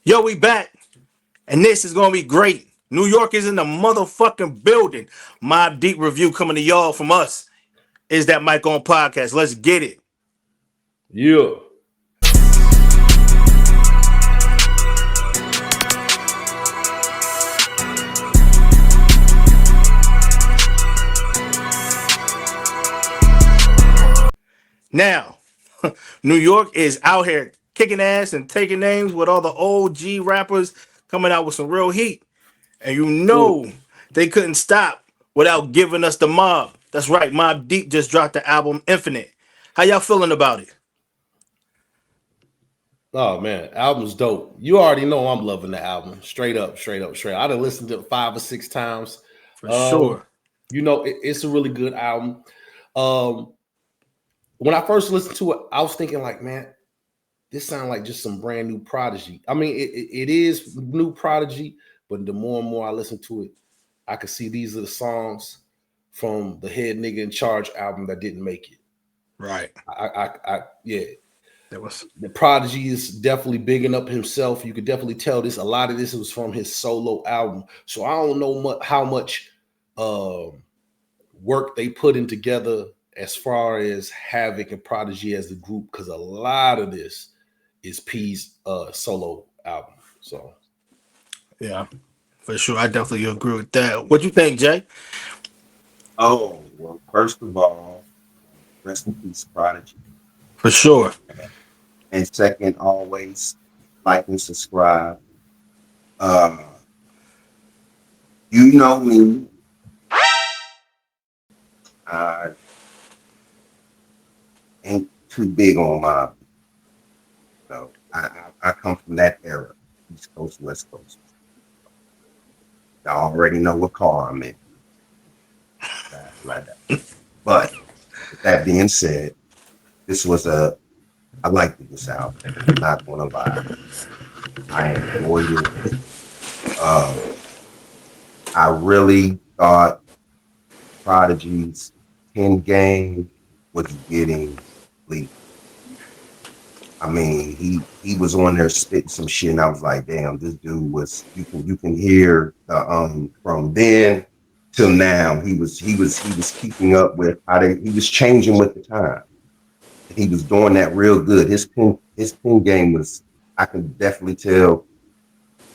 Yo, we back, and this is gonna be great. New York is in the motherfucking building. Mobb Deep review coming to y'all from us. Is that Mike on podcast? Let's get it. Yeah. Now, New York is out here kicking ass and taking names with all the OG rappers coming out with some real heat. And you Ooh. know they couldn't stop without giving us the mob. That's right, Mobb Deep just dropped the album Infinite. How y'all feeling about it? Oh man, album's dope. You already know I'm loving the album. Straight up, straight up, straight. I done listened to it 5 or 6 times. For sure. It's a really good album. Um, when I first listened to it, I was thinking like, man, this sounds like just some brand new Prodigy. I mean, it is new Prodigy, but the more and more I listen to it, I could see these are the songs from the Head Nigga in Charge album that didn't make it. Right. Yeah. That was The Prodigy is definitely bigging up himself. You could definitely tell this. A lot of this was from his solo album. So I don't know how much work they put in together as far as Havoc and Prodigy as the group, because a lot of this is P's solo album. So yeah, for sure. I definitely agree with that. What you think, Jay? Oh, well, first of all, rest in peace, Prodigy. For sure. And second, always like and subscribe. Uh, you know me. I ain't too big on my, so I come from that era, East Coast, West Coast. Y'all already know what car I'm in. Like that. But with that being said, I liked this album. I'm not gonna lie. I enjoyed it. I really thought Prodigy's 10 game was getting leaked. I mean, he was on there spitting some shit, and I was like, damn, this dude was. You can hear from then till now, he was keeping up with he was changing with the time. He was doing that real good. His pin game was. I could definitely tell.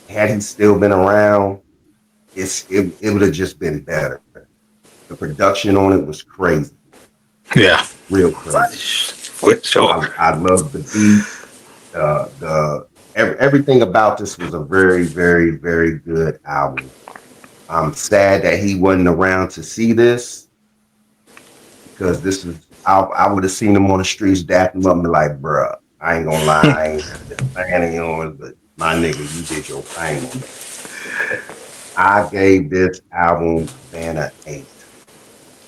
Had he still been around, it would have just been better. The production on it was crazy. Yeah. Real crazy. For sure. I love the beat. Everything about this was a very, very, very good album. I'm sad that he wasn't around to see this, because this is I would have seen him on the streets, dap him up and be like, bruh, I ain't gonna lie, I ain't a fan of yours, but my nigga, you did your thing. I gave this album an 8.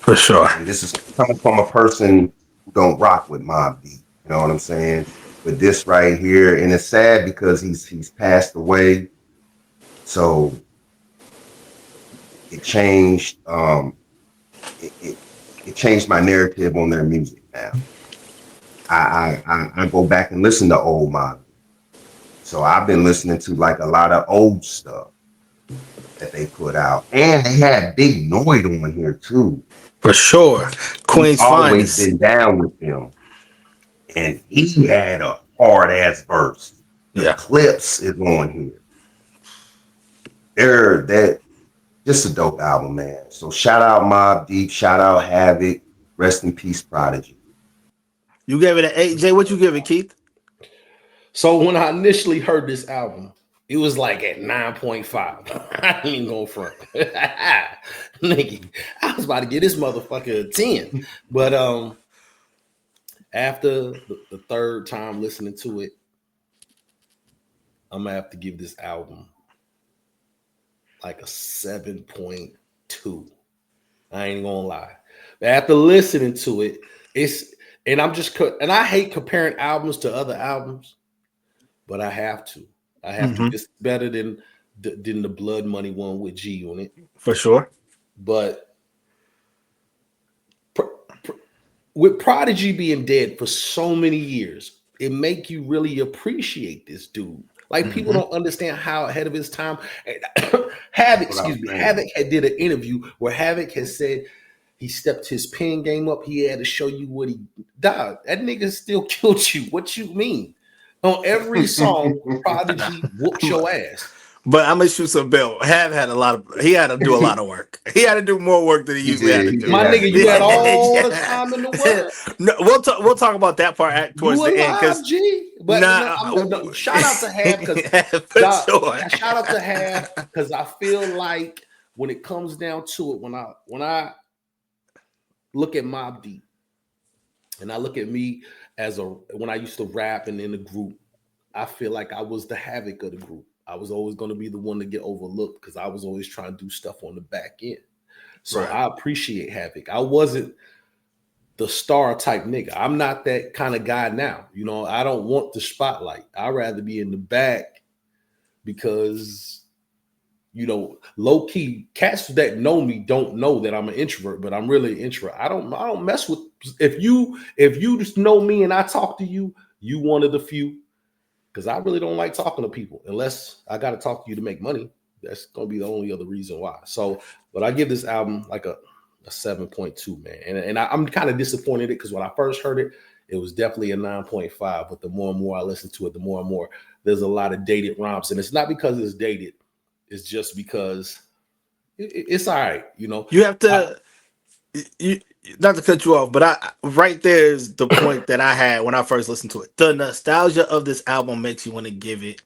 For sure. And this is coming from a person who don't rock with Mobb Deep. You know what I'm saying? But this right here, and it's sad because he's passed away. So it changed. It changed my narrative on their music now. I go back and listen to old Mobb. So I've been listening to like a lot of old stuff that they put out, and they had Big Noid on here too. For sure. Queen's always finest. been down with him, and he had a hard ass verse. The Clipse is on here. That just a dope album, man. So shout out Mobb Deep, shout out Havoc, rest in peace, Prodigy. You gave it an 8, Jay. What you give it, Keith? So when I initially heard this album, it was like at 9.5. I ain't even going front. Nigga, I was about to get this motherfucker a 10. But after the third time listening to it, I'm gonna have to give this album like a 7.2. I ain't gonna lie. But after listening to it, and I hate comparing albums to other albums, but I have to. It's better than the Blood Money one with G on it. For sure. But with Prodigy being dead for so many years, it make you really appreciate this dude Like people don't understand how ahead of his time. Havoc, excuse me, Havoc had did an interview where Havoc has said he stepped his pen game up. He had to show you what he died. That nigga still killed you. What you mean? On every song, Prodigy whooped your ass. But I'm gonna shoot some bill. He had to do a lot of work. He had to do more work than he usually had to do. My nigga, you had all the time in the world. No, we'll talk about that part towards the end. Because shout out to Hab because shout out to Hab because I feel like when it comes down to it, when I look at Mobb Deep and I look at me when I used to rap and in the group, I feel like I was the Havoc of the group. I was always going to be the one to get overlooked because I was always trying to do stuff on the back end. So right. I appreciate Havoc. I wasn't the star type nigga. I'm not that kind of guy now. You know, I don't want the spotlight. I'd rather be in the back because, you know, low key cats that know me don't know that I'm an introvert, but I'm really an introvert. I don't mess with, if you just know me and I talk to you, you one of the few. Because I really don't like talking to people unless I got to talk to you to make money. That's going to be the only other reason why. So, but I give this album like a 7.2, man. And I'm kind of disappointed because when I first heard it, it was definitely a 9.5. But the more and more I listen to it, the more and more there's a lot of dated rhymes. And it's not because it's dated. It's just because it's all right. You know, you have to, not to cut you off, but right there is the point that I had when I first listened to it. The nostalgia of this album makes you want to give it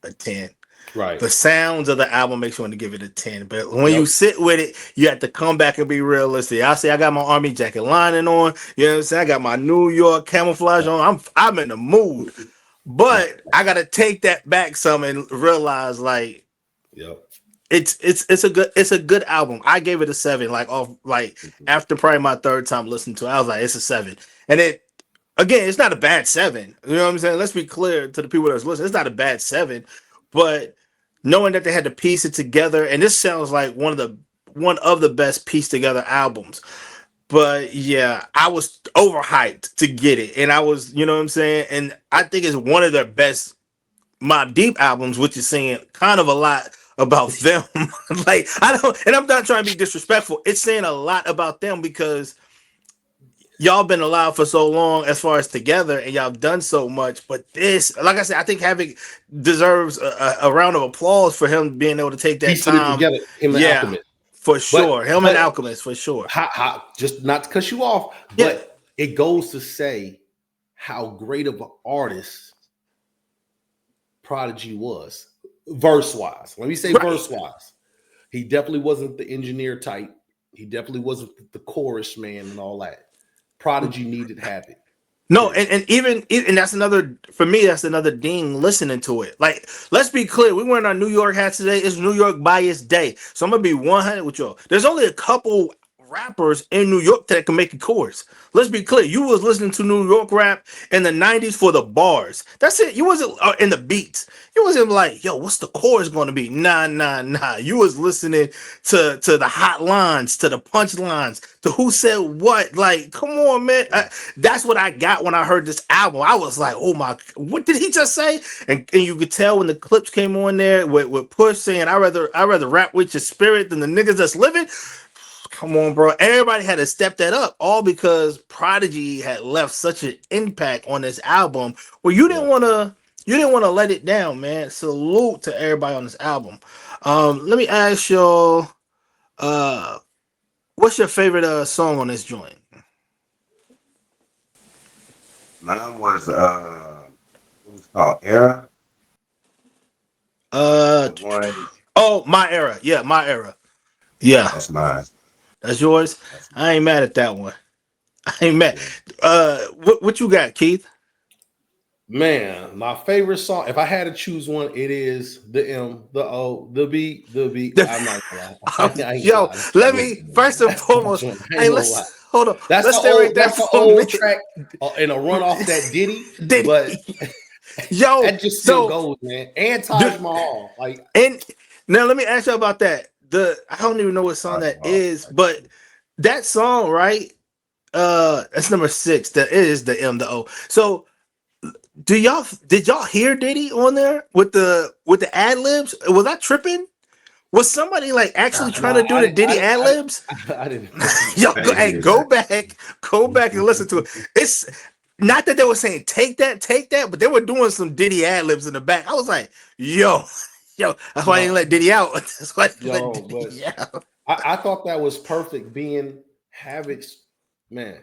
a 10. Right. The sounds of the album makes you want to give it a 10. But when you sit with it, you have to come back and be realistic. I say I got my army jacket lining on. You know what I'm saying? I got my New York camouflage on. I'm in the mood. But I gotta take that back some and realize like it's a good album. I gave it a 7, after probably my third time listening to it, I was like, it's a 7. And it's not a bad 7. You know what I'm saying? Let's be clear to the people that's listening. It's not a bad 7, but knowing that they had to piece it together, and this sounds like one of the best pieced together albums. But yeah, I was overhyped to get it. And I was, you know what I'm saying? And I think it's one of their best Mobb Deep albums, which is saying kind of a lot about them. I'm not trying to be disrespectful. It's saying a lot about them because y'all been alive for so long as far as together and y'all have done so much. But this, like I said, I think Havoc deserves a round of applause for him being able to take that time. Together, him and Alchemist. For sure. And Alchemist, for sure. Just not to cut you off, but it goes to say how great of an artist Prodigy was. Verse-wise. Let me say verse-wise. He definitely wasn't the engineer type. He definitely wasn't the chorus man and all that. Prodigy needed Havoc. No, and that's another, for me, that's another ding listening to it. Like, let's be clear, we wearing our New York hats today. It's New York Bias Day. So I'm going to be 100 with y'all. There's only a couple rappers in New York that can make a chorus. Let's be clear. You was listening to New York rap in the 90s for the bars. That's it. You wasn't in the beats. You wasn't like, yo, what's the chorus going to be? Nah. You was listening to the hot lines, to the punch lines, to who said what. Like, come on, man. That's what I got when I heard this album. I was like, oh my, what did he just say? And you could tell when the Clipse came on there with Push saying, I rather rap with your spirit than the niggas that's living. Come on, bro. Everybody had to step that up, all because Prodigy had left such an impact on this album where you didn't want to let it down, man. Salute to everybody on this album. Let me ask y'all, what's your favorite song on this joint? Mine was what was it called? Era. My Era. Yeah, My Era. Yeah, that's mine. That's yours. I ain't mad at that one. I ain't mad. What you got, Keith? Man, my favorite song, if I had to choose one, it is the M, the O, the B, the B. I'm not gonna lie. Yo, let me first and foremost. Hey, let's hold on. That's the old track and a run off that Diddy. But yo, that just still goes, man. And Taj Mahal. And now let me ask you about that. I don't even know what song that is, but that song, right? That's number 6. That is the M, the O. So did y'all hear Diddy on there with the ad libs? Was I tripping? Was somebody like actually trying to do the Diddy ad libs? I didn't. Yo, I go back and listen to it. It's not that they were saying take that, but they were doing some Diddy ad libs in the back. I was like, yo, that's why I didn't let Diddy out. That's why I didn't let Diddy out. I thought that was perfect being Havoc's man.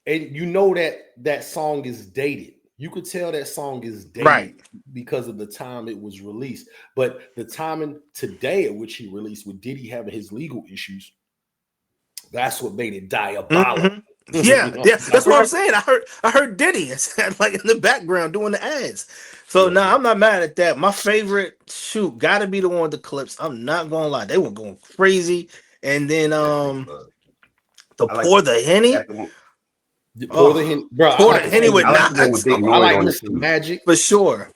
And you know that song is dated. You could tell that song is dated because of the time it was released. But the timing today at which he released with Diddy having his legal issues, that's what made it diabolical. Mm-hmm. Yeah, that's what I'm saying. I heard Diddy like in the background doing the ads. So now I'm not mad at that. My favorite gotta be the one with the Clipse. I'm not gonna lie, they were going crazy. And then Pour the Henny. Pour the Henny, bro. Pour the Henny with Nas. I like Mr. Magic for sure.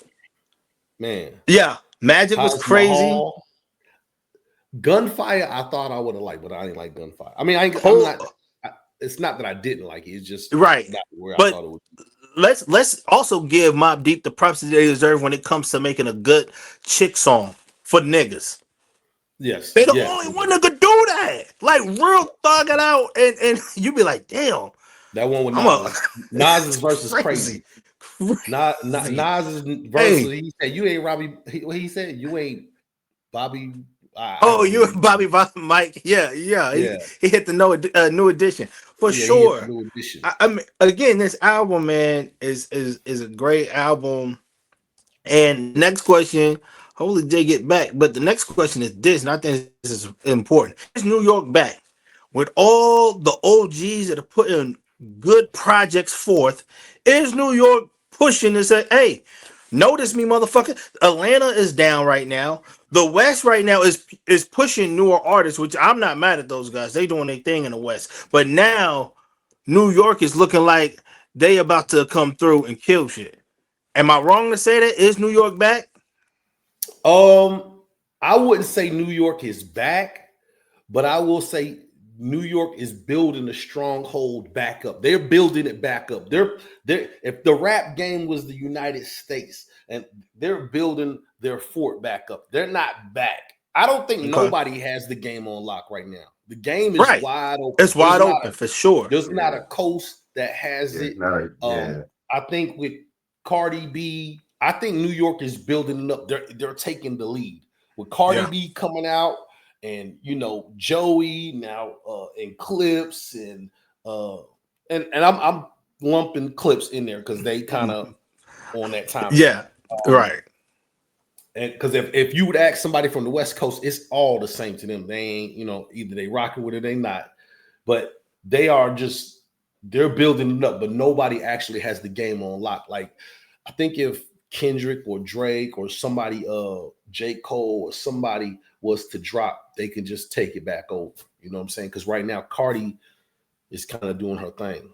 Man, yeah, Magic was crazy. Mahal. Gunfire, I thought I would have liked, but I didn't like Gunfire. I mean, it's not that I didn't like it. It's just not where I thought it would be. Let's also give Mobb Deep the props that they deserve when it comes to making a good chick song for niggas. Yes, they the only one that could do that. Like real thug it out, and you be like, damn. That one with Nas's verse is crazy. Nas's verse, he said, "You ain't Robbie." He said, "You ain't Bobby." You Bobby Mike. Yeah. He hit the new edition for sure. New edition. I mean, again, this album, man, is a great album. And next question, hopefully Jay get back. But the next question is this, and I think this is important. Is New York back with all the OGs that are putting good projects forth? Is New York pushing to say, hey, notice me, motherfucker? Atlanta is down right now. The West right now is pushing newer artists, which I'm not mad at those guys. They doing their thing in the West. But now New York is looking like they about to come through and kill shit. Am I wrong to say that? Is New York back? I wouldn't say New York is back, but I will say New York is building a stronghold back up. They're building it back up. They're if the rap game was the United States, and they're building their fort back up. They're not back. I don't think nobody has the game on lock right now. The game is wide open. It's wide open for sure. There's not a coast that has it. I think with Cardi B, I think New York is building it up. They're taking the lead with Cardi B coming out. And Joey now and Clipse and I'm lumping Clipse in there because they kind of on that time. Yeah, right. And because if you would ask somebody from the West Coast, it's all the same to them. They ain't either they rocking with it, they not. But they're building it up. But nobody actually has the game on lock. Like I think if Kendrick or Drake or somebody, J. Cole or somebody was to drop, they can just take it back over. You know what I'm saying? Because right now, Cardi is kind of doing her thing.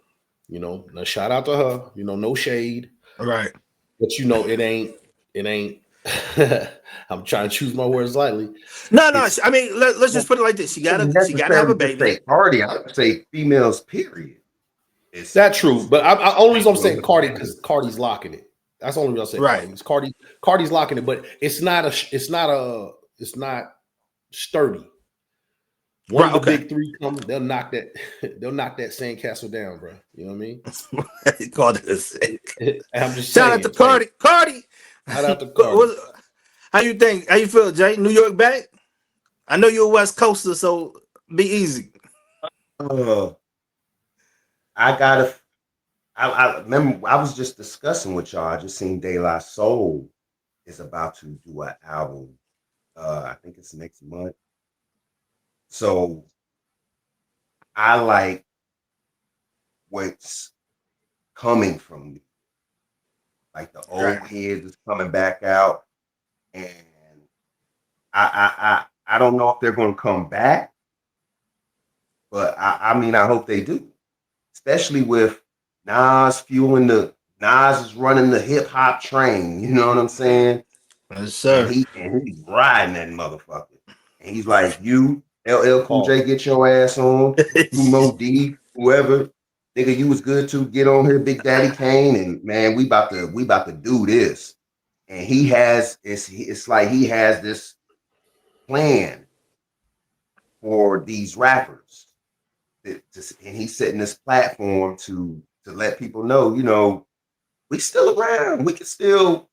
Now shout out to her. No shade. Right. But it ain't. I'm trying to choose my words lightly. No. I mean, let's just put it like this. She gotta have a baby. Say Cardi, I would say females. Period. Is that true? But I only reason I'm saying Cardi because Cardi's locking it. That's the only reason I say right. Cardi's locking it, but it's not sturdy. One of the big three comes, they'll knock that sandcastle down, bro. You know what I mean? He called it a sandcastle. I'm just shout out to Cardi. Shout out to Cardi. How you feel, Jay? New York back? I know you're a West Coaster, so be easy. I remember I was just discussing with y'all. I just seen De La Soul is about to do an album. I think it's next month. So I like what's coming from me. Like the old heads is coming back out, and I don't know if they're going to come back, but I mean I hope they do, especially with Nas Nas is running the hip hop train. You know what I'm saying? Yes, sir. And he's riding that motherfucker. And he's like, you, LL Cool J, get your ass on. You Mobb Deep, whoever. nigga, you was good to get on here, Big Daddy Kane, and man, we about to do this. And he has it's like he has this plan for these rappers, and he's setting this platform to let people know, you know, we still around. We can still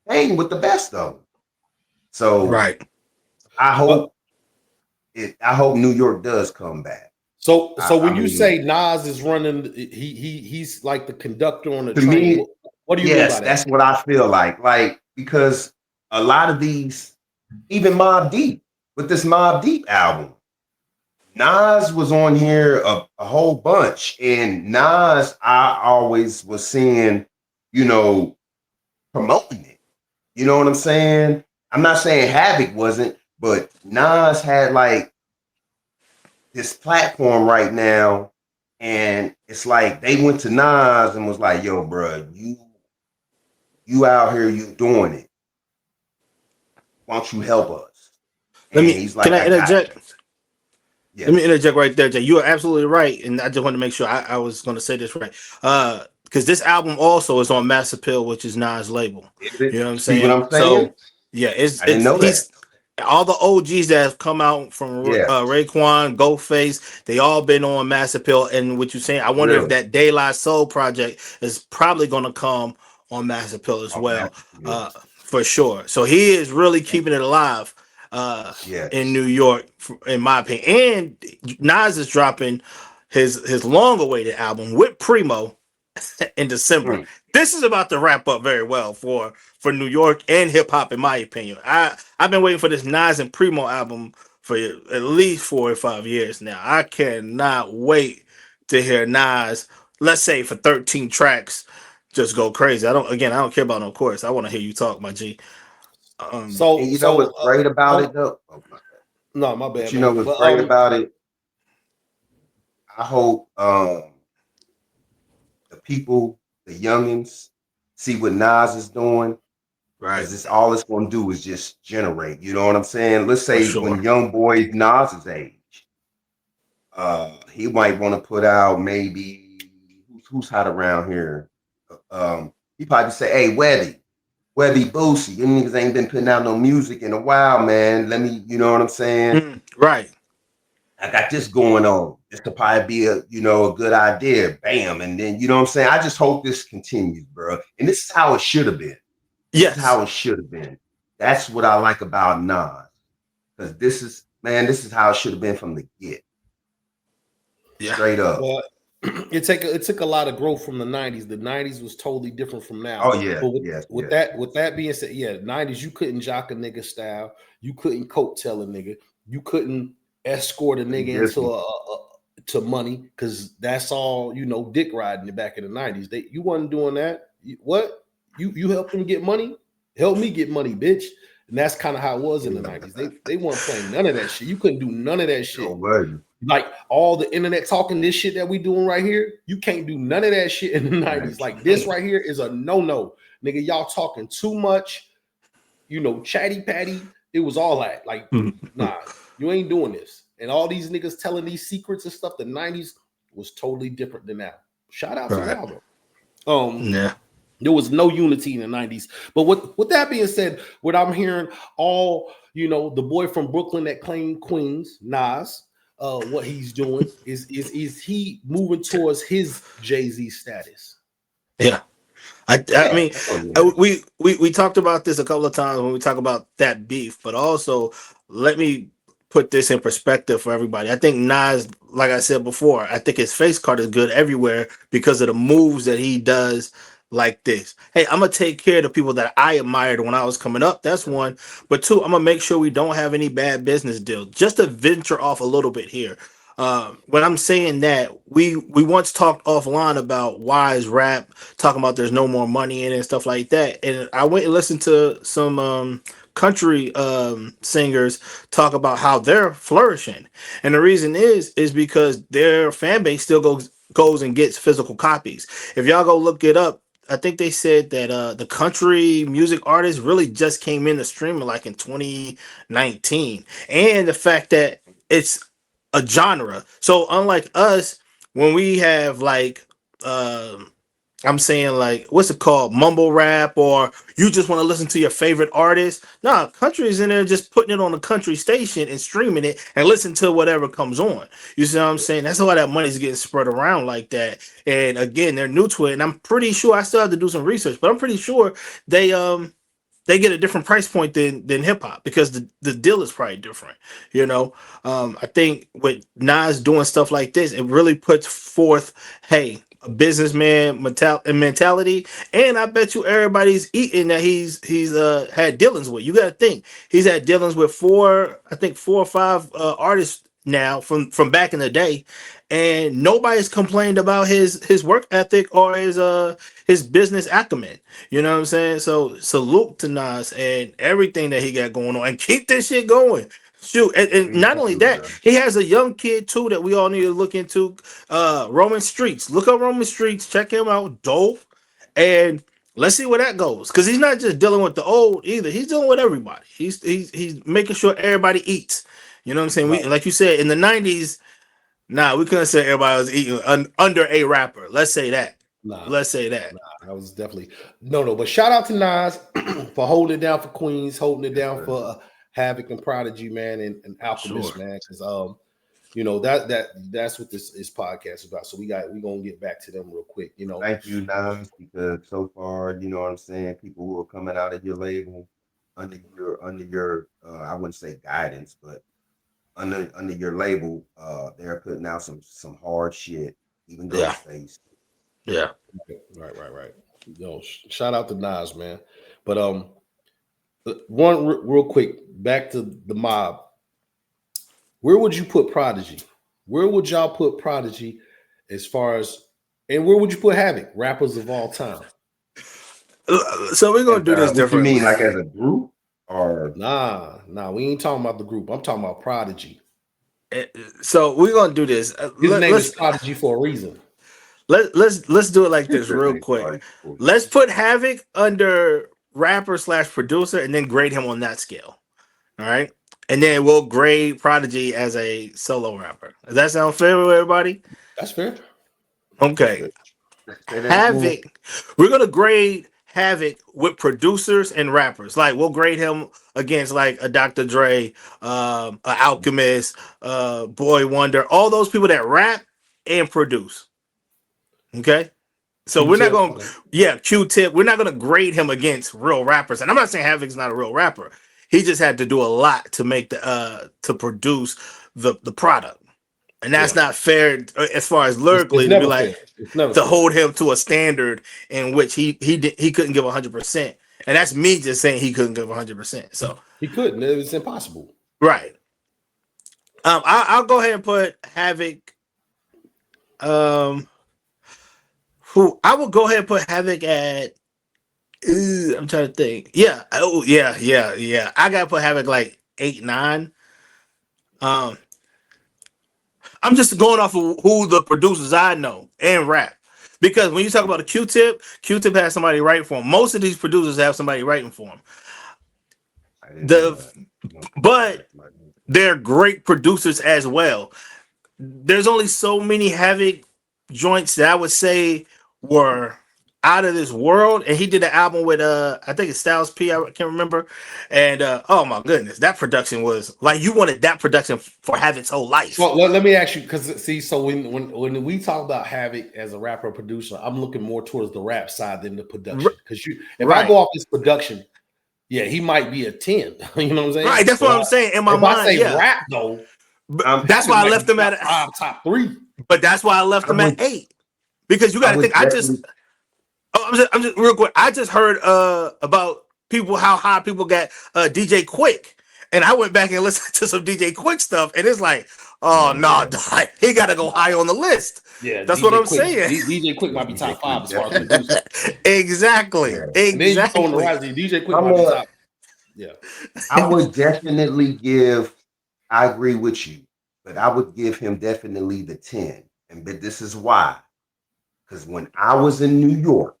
hang with the best of them. So Right. I hope New York does come back. So when you say Nas is running, he's like the conductor on the train. Me, what do you mean by that? That's what I feel like. Like, because a lot of these, even Mobb Deep, with this Mobb Deep album, Nas was on here a whole bunch. And Nas, I always was seeing, you know, promoting it. You know what I'm saying? I'm not saying Havoc wasn't, but Nas had like this platform right now, and it's like they went to Nas and was like, "Yo, bro, you out here, you doing it. Why don't you help us?" And he's like, can I interject? Yes. Let me interject right there, Jay. You are absolutely right, and I just want to make sure I was going to say this right. Because this album also is on Mass Appeal, which is Nas' label. You know what I'm saying? See what I'm saying? So yeah, I didn't know that. All the OGs that have come out from Raekwon, Ghostface, they all been on Mass Appeal. And what you're saying, I wonder if that De La Soul project is probably going to come on Mass Appeal as well, for sure. So he is really keeping it alive in New York, in my opinion. And Nas is dropping his long-awaited album with Primo in December. This is about to wrap up very well for New York and hip hop, in my opinion. I've been waiting for this Nas and Primo album for at least 4 or 5 years now. I cannot wait to hear Nas, let's say for 13 tracks, just go crazy. I don't care about no chorus. I want to hear you talk, my G. So you know what's great about it though? Oh, my bad. No, my bad. But you know what's great about it? I hope the people, the youngins, see what Nas is doing. Right. Because all it's going to do is just generate. You know what I'm saying? Let's say when young boy Nas's age, he might want to put out maybe who's hot around here. He probably say, "Hey, Webby Boosie, you niggas ain't been putting out no music in a while, man. Let me, you know what I'm saying?" Right. I got this going on. This could probably be a good idea. Bam. And then, you know what I'm saying? I just hope this continues, bro. And this is how it should have been. This is how it should have been. That's what I like about Nas. Because this is how it should have been from the get. Yeah. Straight up. Well, it took a lot of growth from the 90s. The 90s was totally different from now. Oh, yeah. But with that being said, 90s, you couldn't jock a nigga style. You couldn't coattail a nigga. You couldn't escort a nigga into to money, because that's all, dick riding back in the 90s. You wasn't doing that. What? You helped them get money? Help me get money, bitch. And that's kind of how it was in the 90s. They weren't playing none of that shit. You couldn't do none of that shit. Like all the internet talking, this shit that we doing right here, you can't do none of that shit in the 90s. Like this right here is a no-no. Nigga, y'all talking too much, chatty patty. It was all that. Like, nah, you ain't doing this. And all these niggas telling these secrets and stuff, the 90s was totally different than now. Shout out to y'all, though. There was no unity in the 90s. But with that being said, what I'm hearing, all, the boy from Brooklyn that claimed Queens, Nas, what he's doing is he moving towards his Jay-Z status. Yeah. I mean, we talked about this a couple of times when we talk about that beef, but also let me put this in perspective for everybody. I think Nas, like I said before, I think his face card is good everywhere because of the moves that he does like this. Hey, I'm going to take care of the people that I admired when I was coming up. That's one. But two, I'm going to make sure we don't have any bad business deals. Just to venture off a little bit here. When I'm saying that, we once talked offline about Wise Rap, talking about there's no more money in it and stuff like that. And I went and listened to some country singers talk about how they're flourishing. And the reason is because their fan base still goes and gets physical copies. If y'all go look it up, I think they said that the country music artists really just came into streaming like in 2019. And the fact that it's a genre. So unlike us, when we have like I'm saying like what's it called, mumble rap, or you just want to listen to your favorite artist. Nah, country is in there just putting it on a country station and streaming it and listen to whatever comes on. You see what I'm saying? That's why that money's getting spread around like that. And again, they're new to it, and I'm pretty sure I still have to do some research, but I'm pretty sure they get a different price point than hip hop because the deal is probably different. You know, I think with Nas doing stuff like this, it really puts forth, hey, a businessman mentality, and I bet you everybody's eating that he's had dealings with. You got to think he's had dealings with four or five artists now from back in the day, and nobody's complained about his work ethic or his business acumen. You know what I'm saying? So salute to Nas and everything that he got going on, and keep this shit going. Shoot, and not only that, he has a young kid too that we all need to look into. Roman Streets. Look up Roman Streets. Check him out. Dope. And let's see where that goes. Because he's not just dealing with the old either. He's dealing with everybody. He's making sure everybody eats. You know what I'm saying? We, like you said, in the 90s, we couldn't say everybody was eating under a rapper. Let's say that. Let's say that. I was definitely no. But shout out to Nas for holding it down for Queens, holding it down for Havoc and Prodigy, man, and Alchemist, man. Because you know that's what this podcast is about. So we're gonna get back to them real quick. You know, thank you, Nas, because so far, you know what I'm saying, people who are coming out of your label under your I wouldn't say guidance, but under your label, they're putting out some hard shit, even Ghostface. Yeah. Right. Yo, shout out to Nas, man. But one real quick, back to the Mob. Where would you put Prodigy? Where would y'all put Prodigy as far as, and where would you put Havoc, rappers of all time? So we're gonna do this differently. You mean like as a group? Or Nah, we ain't talking about the group. I'm talking about Prodigy. So we're gonna do this. His name is Prodigy for a reason. Let's do it like this real quick. Let's put Havoc under rapper / producer and then grade him on that scale. All right. And then we'll grade Prodigy as a solo rapper. Does that sound fair with everybody? That's fair. Okay. Havoc. We're gonna grade Havoc with producers and rappers. Like we'll grade him against like a Dr. Dre, a Alchemist, Boy Wonder, all those people that rap and produce. Okay. So we're not going to, Q-Tip. We're not going to grade him against real rappers. And I'm not saying Havoc's not a real rapper. He just had to do a lot to make to produce the product. And that's not fair as far as lyrically to be like to hold him to a standard in which he couldn't give 100%. And that's me just saying he couldn't give 100%. So he couldn't. It was impossible. Right. I'll go ahead and put Havoc. I would go ahead and put Havoc at. I'm trying to think. Yeah. Oh, yeah. I gotta put Havoc like 8, 9. I'm just going off of who the producers I know and rap. Because when you talk about a Q-Tip has somebody writing for him. Most of these producers have somebody writing for him. But they're great producers as well. There's only so many Havoc joints that I would say were out of this world, and he did an album with I think it's Styles P, I can't remember, and oh my goodness, that production was like you wanted that production for Havoc's whole life. Well, let me ask you, because see, so when we talk about Havoc as a rapper producer, I'm looking more towards the rap side than the production, because if I go off this production, he might be a 10. You know what I'm saying? Right, that's what I'm saying in my mind. I say rap though, that's why I left him at top 3. But that's why I left him at 8, because you got to think. I'm just real quick. I just heard about how high people got DJ Quick, and I went back and listened to some DJ Quick stuff, and it's like, oh no, he got to go high on the list. Yeah, that's DJ what I'm saying. DJ Quick might be top 5 as far as producer. Exactly. DJ Quick might be top. Yeah, I would definitely give. I agree with you, but I would give him definitely the 10, but this is why. Because when I was in New York,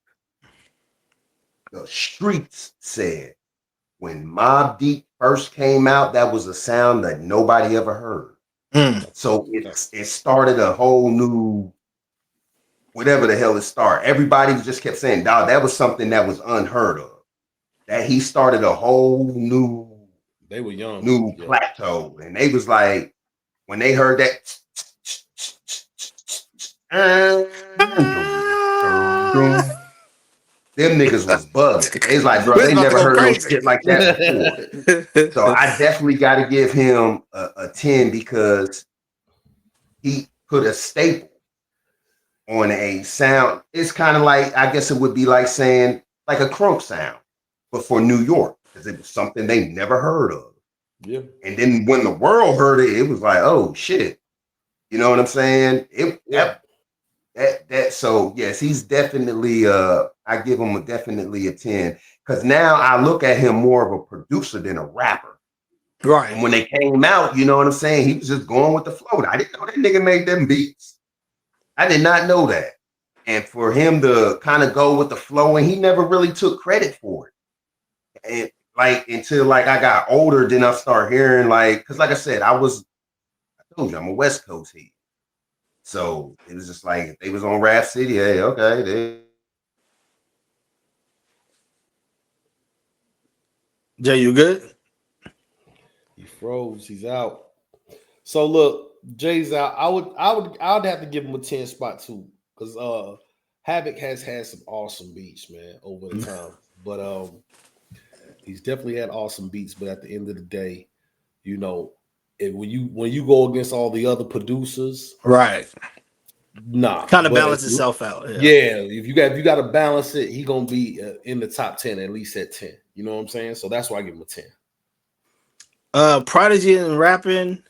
the streets said when Mobb Deep first came out, that was a sound that nobody ever heard. So it started a whole new whatever the hell it started. Everybody just kept saying, dog, that was something that was unheard of. That he started a whole they were young, new plateau. And they was like, when they heard that, them niggas was bugging. They was like, bro, they never heard no shit like that before. So I definitely got to give him a 10 because he put a staple on a sound. It's kind of like, I guess it would be like saying like a crunk sound, but for New York, because it was something they never heard of. Yeah. And then when the world heard it, it was like, oh shit. You know what I'm saying? So yes, he's definitely I give him definitely a 10. Because now I look at him more of a producer than a rapper. Right. And when they came out, you know what I'm saying? He was just going with the flow. I didn't know that nigga made them beats. I did not know that. And for him to kind of go with the flow, and he never really took credit for it. And like until like I got older, then I start hearing like, because like I said, I told you I'm a West Coast head. So it was just like if they was on Rap City, hey, okay. Jay, you good? He froze. He's out. So look, Jay's out. I'd have to give him a 10 spot too, because Havoc has had some awesome beats, man, over the time. But he's definitely had awesome beats. But at the end of the day, you know, when you go against all the other producers, right? Nah, kind of balance itself out. Yeah, if you got to balance it, he gonna be in the top 10, at least at 10. You know what I'm saying? So that's why I give him a 10. Prodigy and rapping.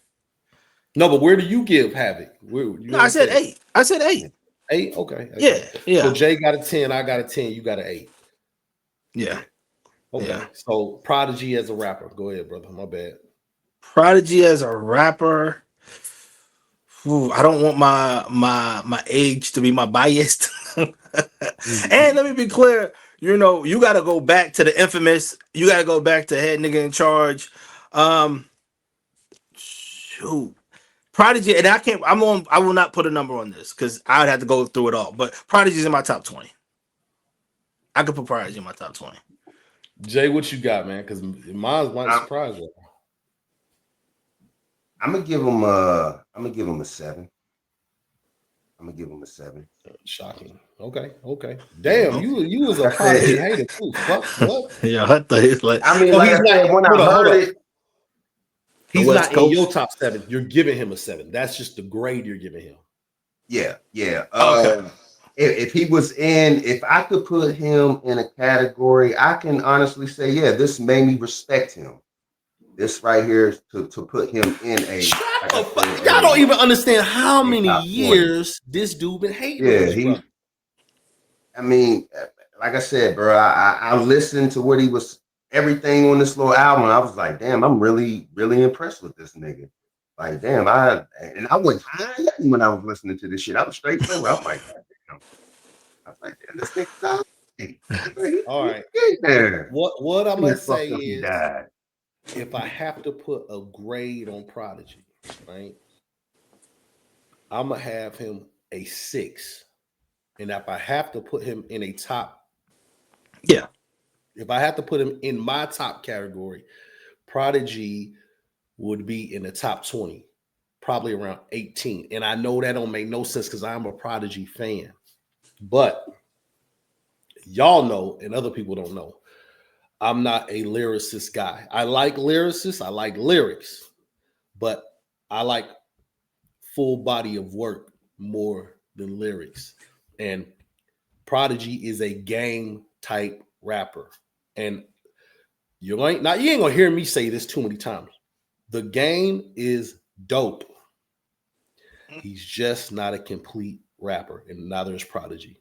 No, but where do you give Havoc? I said 8. I said 8. 8? Okay. Yeah. So Jay got a 10, I got a 10, you got an 8. Yeah. Okay. Yeah. So Prodigy as a rapper. Go ahead, brother. My bad. Prodigy as a rapper. Ooh, I don't want my age to be my bias. And let me be clear, you know, you got to go back to the infamous. You got to go back to Head Nigga in Charge. Shoot. Prodigy, and I will not put a number on this because I would have to go through it all. But Prodigy's in my top 20. I could put Prodigy in my top 20. Jay, what you got, man? Because mine might surprise you. I'm gonna give him a 7. I'm gonna give him a 7. Shocking. Okay. Damn, you was a Prodigy hater too. Fuck what? Yeah, I thought he's like. I mean, like I said, when I heard it, he's not in your top 7. You're giving him a 7. That's just the grade you're giving him. Yeah. Okay. If I could put him in a category, I can honestly say, yeah, this made me respect him. This right here to put him in a. Y'all don't even understand how many years this dude been hating. Yeah, I mean, like I said, bro, I listened to what he was, everything on this little album. I was like, damn, I'm really, really impressed with this nigga. Like, damn, I wasn't high when I was listening to this shit. I was straight through. I was like, damn. I was like, damn, this nigga. All right. What I'm gonna say is, if I have to put a grade on Prodigy, right, I'm gonna have him a 6. And if I have to put him in a top, if I have to put him in my top category, Prodigy would be in the top 20, probably around 18. And I know that don't make no sense because I'm a Prodigy fan, but y'all know, and other people don't know, I'm not a lyricist guy. I like lyricists, I like lyrics, but I like full body of work more than lyrics. And Prodigy is a game type rapper. And you ain't gonna hear me say this too many times. The game is dope. He's just not a complete rapper, and neither is Prodigy.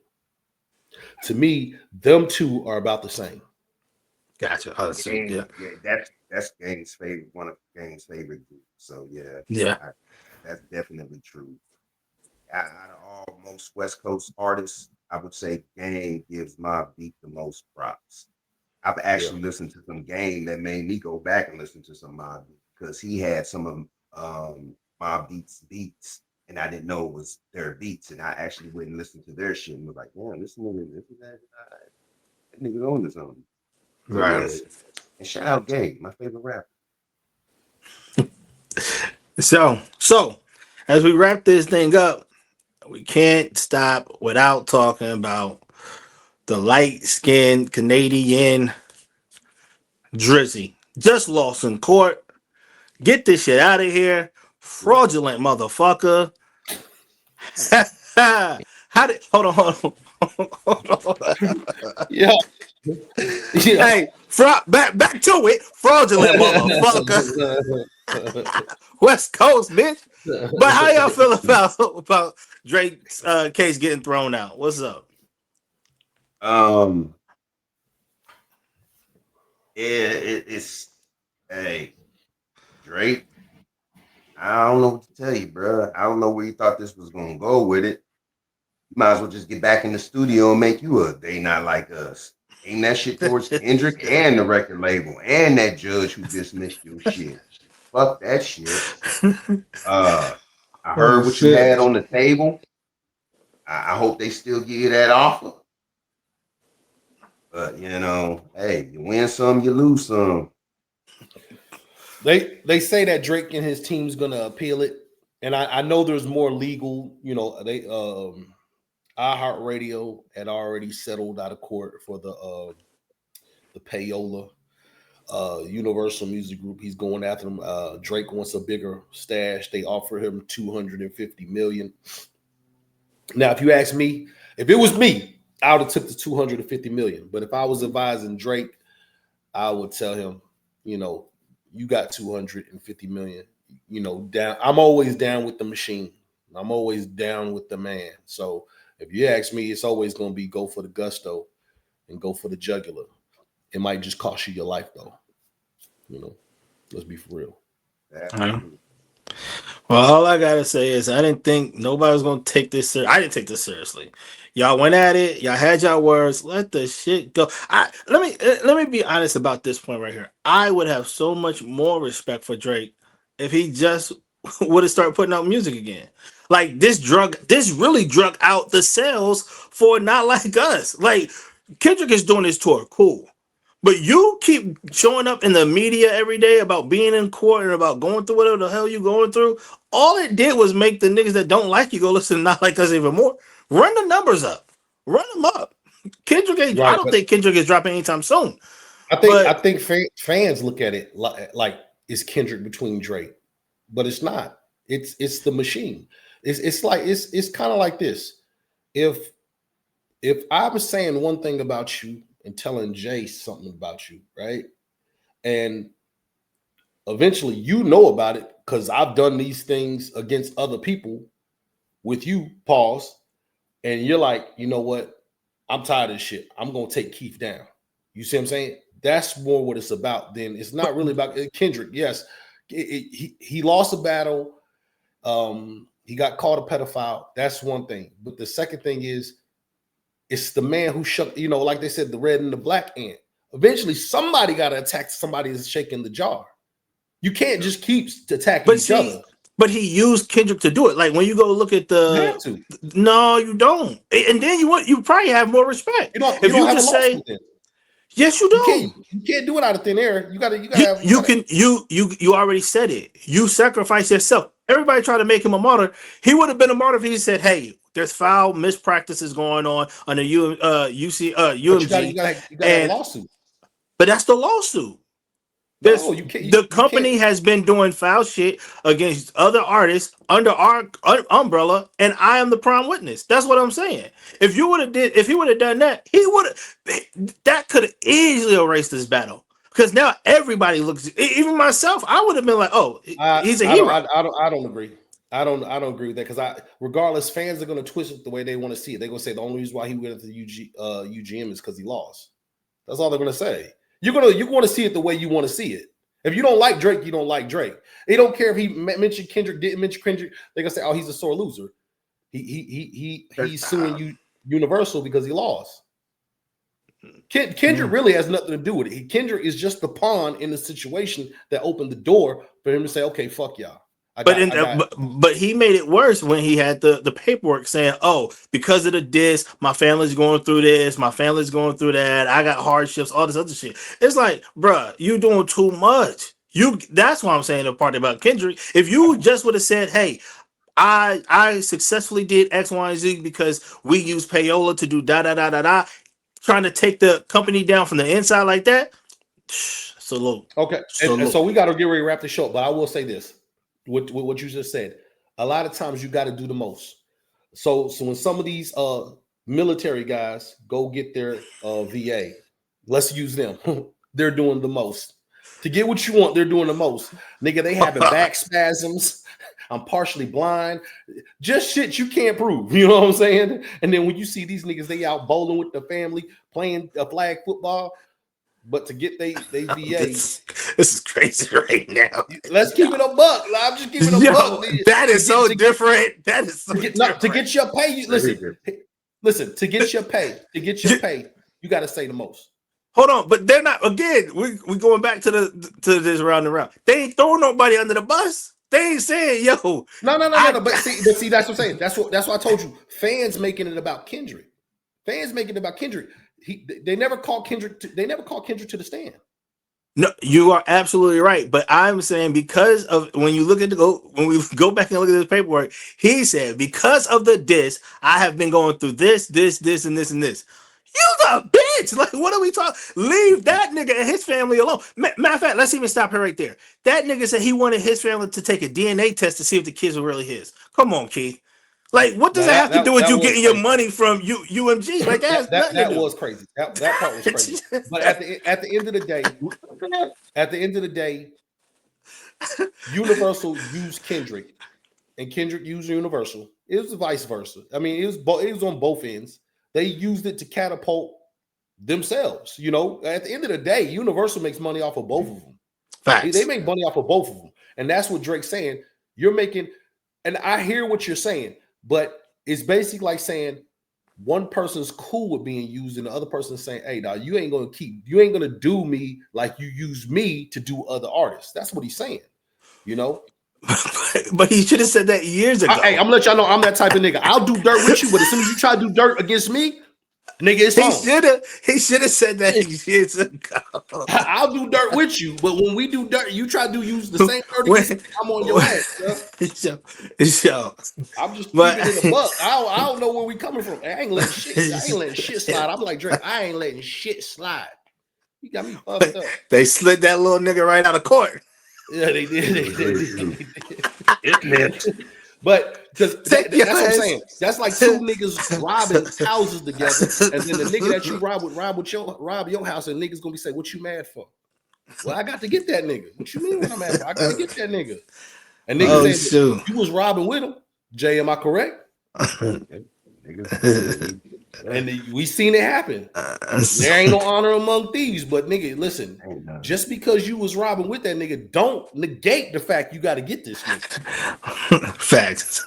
To me, them two are about the same. Gotcha. That's Game's favorite, one of Game's favorite groups. So that's definitely true. Out of all most West Coast artists, I would say Game gives Mobb Deep the most props. I've actually listened to some Game that made me go back and listen to some Mobb Deep because he had some of Mobb Deep's beats and I didn't know it was their beats, and I actually went and listened to their shit and was like, "Damn, this nigga on this on." So Right. yeah, and shout out Gay, my favorite rapper. So as we wrap this thing up, we can't stop without talking about the light-skinned Canadian Drizzy. Just lost in court. Get this shit out of here. Fraudulent motherfucker. How did hold on. Yeah. Hey, back to it. Fraudulent motherfucker. West Coast, bitch. But how y'all feel about Drake's case getting thrown out? What's up? It's hey, Drake. I don't know what to tell you, bro. I don't know where you thought this was gonna go with it. You might as well just get back in the studio and make you a They Not Like Us. Ain't that shit towards Kendrick and the record label and that judge who dismissed your shit. Fuck that shit. I heard what you had on the table. I hope they still give you that offer. But you know, hey, you win some, you lose some. They say that Drake and his team's gonna appeal it, and I know there's more legal. You know, they iHeartRadio had already settled out of court for the payola. Universal Music Group, he's going after them. Drake wants a bigger stash. They offer him $250 million. Now, if you ask me, if it was me, I would have took the $250 million. But if I was advising Drake, I would tell him, you know, you got $250 million. You know, down. I'm always down with the machine. I'm always down with the man. So if you ask me, it's always going to be go for the gusto and go for the jugular. It might just cost you your life, though. You know, let's be for real. Well, all I gotta say is I didn't think nobody was gonna take this seriously. I didn't take this seriously. Y'all went at it. Y'all had y'all words. Let the shit go. Let me be honest about this point right here. I would have so much more respect for Drake if he just would have started putting out music again. Like this really drug out the sales for Not Like Us. Like Kendrick is doing his tour, cool. But you keep showing up in the media every day about being in court and about going through whatever the hell you going through. All it did was make the niggas that don't like you go listen to Not Like Us even more. Run the numbers up. Run them up. Kendrick ain't, right, I don't think Kendrick is dropping anytime soon. I think fans look at it like it's Kendrick between Drake, but it's not. It's the machine. It's kind of like this. If I was saying one thing about you and telling Jay something about you, right? And eventually you know about it because I've done these things against other people with you, pause, and you're like, you know what? I'm tired of this shit. I'm going to take Keith down. You see what I'm saying? That's more what it's about. Then it's not really about Kendrick. Yes, he lost a battle. He got called a pedophile. That's one thing. But the second thing is, it's the man who shook, you know, like they said, the red and the black ant. Eventually, somebody got to attack somebody that's shaking the jar. You can't just keep attacking each other. But he used Kendrick to do it. Like when you go look at no, you don't. And then you probably have more respect. You don't just say, yes, you do. You can't do it out of thin air. You already said it. You sacrifice yourself. Everybody tried to make him a martyr. He would have been a martyr if he said, "Hey, there's foul mispractices going on the UMG." You got a lawsuit. But that's the lawsuit. The company has been doing foul shit against other artists under our umbrella, and I am the prime witness. That's what I'm saying. If he would have done that, that could have easily erased this battle. Because now everybody looks, even myself, I would have been like, "Oh, he's a hero." I don't agree. I don't agree with that because regardless, fans are going to twist it the way they want to see it. They're going to say the only reason why he went to the UGM is because he lost. That's all they're going to say. You want to see it the way you want to see it. If you don't like Drake, you don't like Drake. They don't care if he mentioned Kendrick, didn't mention Kendrick. They're gonna say, "Oh, he's a sore loser." He's suing Universal because he lost. Kendrick really has nothing to do with it. Kendrick is just the pawn in the situation that opened the door for him to say, "Okay, fuck y'all. But he made it worse when he had the paperwork saying, "Oh, because of the diss, my family's going through this, my family's going through that. I got hardships, all this other shit." It's like, bruh, you doing too much. That's why I'm saying the part about Kendrick. If you just would have said, "Hey, I successfully did X, Y, and Z because we use payola to do da da da da da," trying to take the company down from the inside like that. Salute. Okay, and so we got to get ready to wrap the show. But I will say this: what you just said. A lot of times you got to do the most. So when some of these military guys go get their VA, let's use them. They're doing the most to get what you want. They're doing the most, nigga. They having back spasms. I'm partially blind. Just shit you can't prove. You know what I'm saying? And then when you see these niggas, they out bowling with the family, playing a flag football. But to get they VA, this is crazy right now. Let's keep it a buck. I'm just keeping a buck. Man. That is so different. That is so different. To get your pay. Listen. To get your pay, you got to say the most. Hold on, but they're not. Again, we going back to this round and round. They ain't throwing nobody under the bus. They ain't saying, "Yo, no." But see, that's what I'm saying. That's what I told you. Fans making it about Kendrick. They never called Kendrick. They never called Kendrick to the stand. No, you are absolutely right. But I'm saying because of when we go back and look at this paperwork, he said because of the diss, I have been going through this, and this. You the bitch! Like, what are we talking? Leave that nigga and his family alone. Matter of fact, let's even stop here right there. That nigga said he wanted his family to take a DNA test to see if the kids were really his. Come on, Keith. Like, what does that have to do with you getting your money from UMG? Like, that was crazy. That part was crazy. But at the end of the day, Universal used Kendrick, and Kendrick used Universal. It was vice versa. I mean, it was on both ends. They used it to catapult themselves. You know, at the end of the day, Universal makes money off of both of them. Facts. They make money off of both of them, and that's what Drake's saying. You're making, and I hear what you're saying. But it's basically like saying one person's cool with being used and the other person's saying, "Hey, dog, you ain't gonna do me like you use me to do other artists." That's what he's saying, you know. But he should have said that years ago. Hey, I'm gonna let y'all know I'm that type of nigga. I'll do dirt with you, but as soon as you try to do dirt against me, nigga, it's on. He should have said that years ago. I'll do dirt with you, but when we do dirt, you try to use the same dirt. I'm on your ass. Yo. I'm just keeping it a buck. I don't know where we coming from. I ain't letting shit slide. I'm like Drake. I ain't letting shit slide. You got me fucked up. They slid that little nigga right out of court. Yeah, they did. But that's what I'm saying. That's like two niggas robbing houses together, and then the nigga that you rob your house, and niggas gonna be saying, "What you mad for?" Well, I got to get that nigga. What you mean what I'm mad for? I got to get that nigga. And niggas saying you was robbing with him. Jay, am I correct? And we seen it happen. There ain't no honor among thieves, but nigga, listen, just because you was robbing with that nigga, don't negate the fact you got to get this nigga. Facts.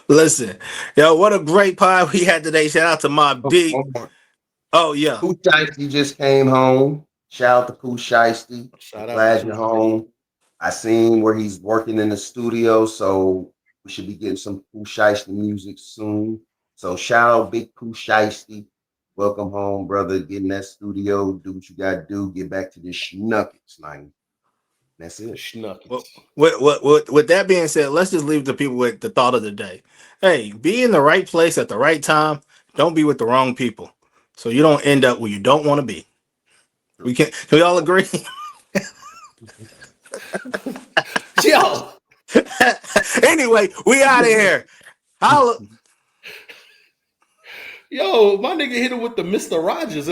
Listen, yo, what a great pod we had today. Shout out to Mobb Deep. Oh yeah, Pooh Shiesty just came home. Shout out to Pooh Shiesty. Glad you're home. I seen where he's working in the studio, so we should be getting some Pooh Shiesty music soon. So shout out Big Pooh Shiesty. Welcome home, brother. Get in that studio, do what you gotta do, get back to this schnuckets, man. That's it. Schnuckets. With that being said, let's just leave the people with the thought of the day. Hey, be in the right place at the right time. Don't be with the wrong people, so you don't end up where you don't want to be. Can we all agree? Yo. Anyway, we out of here. Holla. Yo, my nigga hit him with the Mr. Rogers.